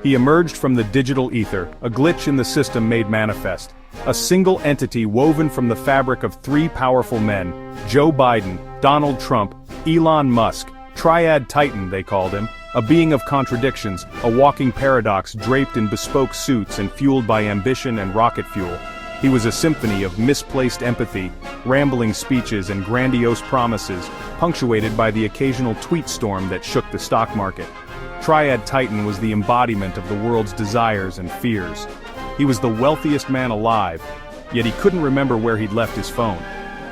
He emerged from the digital ether, a glitch in the system made manifest. A single entity woven from the fabric of three powerful men: Joe Biden, Donald Trump, Elon Musk. Triad Titan, they called him. A being of contradictions, a walking paradox draped in bespoke suits and fueled by ambition and rocket fuel. He was a symphony of misplaced empathy, rambling speeches and grandiose promises, punctuated by the occasional tweet storm that shook the stock market. Triad Titan was the embodiment of the world's desires and fears. He was the wealthiest man alive, yet he couldn't remember where he'd left his phone.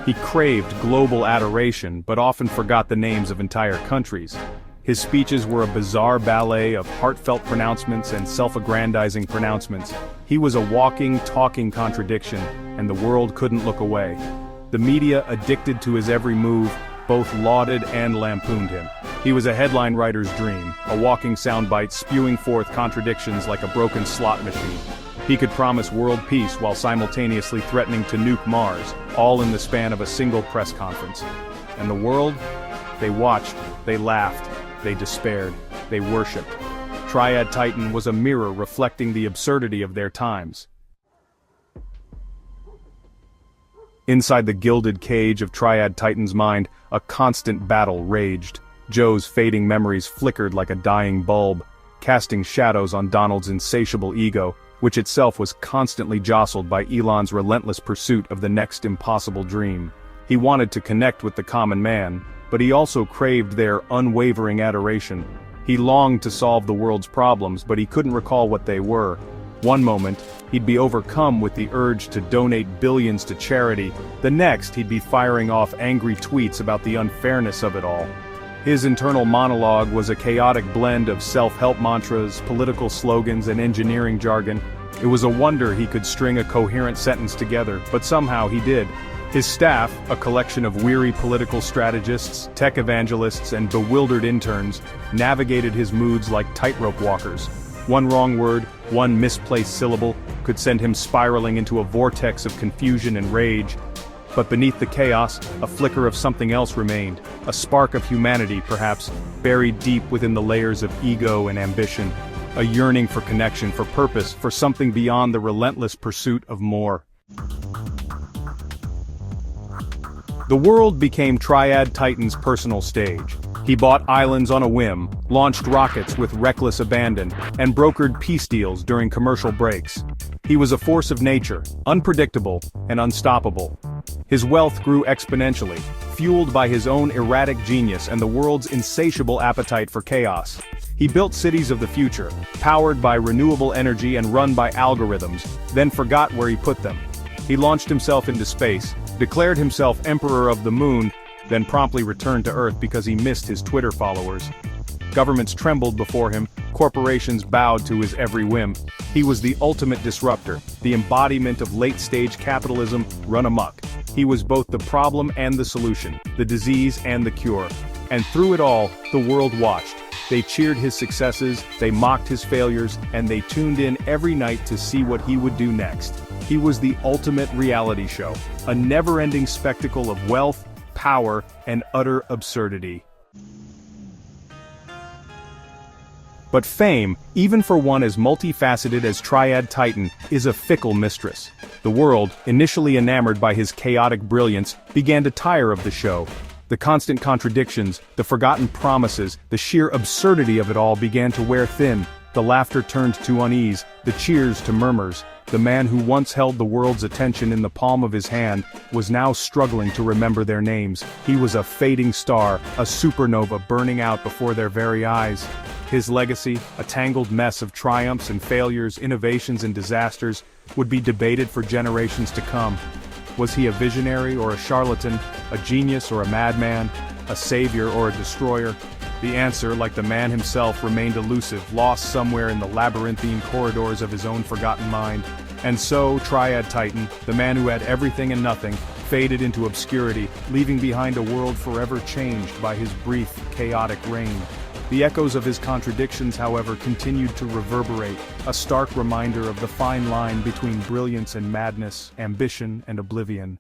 He craved global adoration, but often forgot the names of entire countries. His speeches were a bizarre ballet of heartfelt pronouncements and self-aggrandizing pronouncements. He was a walking, talking contradiction, and the world couldn't look away. The media, addicted to his every move, both lauded and lampooned him. He was a headline writer's dream, a walking soundbite spewing forth contradictions like a broken slot machine. He could promise world peace while simultaneously threatening to nuke Mars, all in the span of a single press conference. And the world? They watched, they laughed, they despaired, they worshipped. Triad Titan was a mirror reflecting the absurdity of their times. Inside the gilded cage of Triad Titan's mind, a constant battle raged. Joe's fading memories flickered like a dying bulb, casting shadows on Donald's insatiable ego, which itself was constantly jostled by Elon's relentless pursuit of the next impossible dream. He wanted to connect with the common man, but he also craved their unwavering adoration. He longed to solve the world's problems, but he couldn't recall what they were. One moment, he'd be overcome with the urge to donate billions to charity. The next, he'd be firing off angry tweets about the unfairness of it all. His internal monologue was a chaotic blend of self-help mantras, political slogans, and engineering jargon. It was a wonder he could string a coherent sentence together, but somehow he did. His staff, a collection of weary political strategists, tech evangelists, and bewildered interns, navigated his moods like tightrope walkers. One wrong word, one misplaced syllable, could send him spiraling into a vortex of confusion and rage. But beneath the chaos, a flicker of something else remained, a spark of humanity, perhaps, buried deep within the layers of ego and ambition, a yearning for connection, for purpose, for something beyond the relentless pursuit of more. The world became Triad Titan's personal stage. He bought islands on a whim, launched rockets with reckless abandon, and brokered peace deals during commercial breaks. He was a force of nature, unpredictable and unstoppable. His wealth grew exponentially, fueled by his own erratic genius and the world's insatiable appetite for chaos. He built cities of the future, powered by renewable energy and run by algorithms, then forgot where he put them. He launched himself into space, declared himself Emperor of the Moon, then promptly returned to Earth because he missed his Twitter followers. Governments trembled before him, corporations bowed to his every whim. He was the ultimate disruptor, the embodiment of late-stage capitalism run amok. He was both the problem and the solution, the disease and the cure. And through it all, the world watched. They cheered his successes, they mocked his failures, and they tuned in every night to see what he would do next. He was the ultimate reality show, a never-ending spectacle of wealth, power, and utter absurdity. But fame, even for one as multifaceted as Triad Titan, is a fickle mistress. The world, initially enamored by his chaotic brilliance, began to tire of the show. The constant contradictions, the forgotten promises, the sheer absurdity of it all began to wear thin. The laughter turned to unease, the cheers to murmurs. The man who once held the world's attention in the palm of his hand was now struggling to remember their names. He was a fading star, a supernova burning out before their very eyes. His legacy, a tangled mess of triumphs and failures, innovations and disasters, would be debated for generations to come. Was he a visionary or a charlatan, a genius or a madman, a savior or a destroyer? The answer, like the man himself, remained elusive, lost somewhere in the labyrinthine corridors of his own forgotten mind. And so, Triad Titan, the man who had everything and nothing, faded into obscurity, leaving behind a world forever changed by his brief, chaotic reign. The echoes of his contradictions, however, continued to reverberate, a stark reminder of the fine line between brilliance and madness, ambition and oblivion.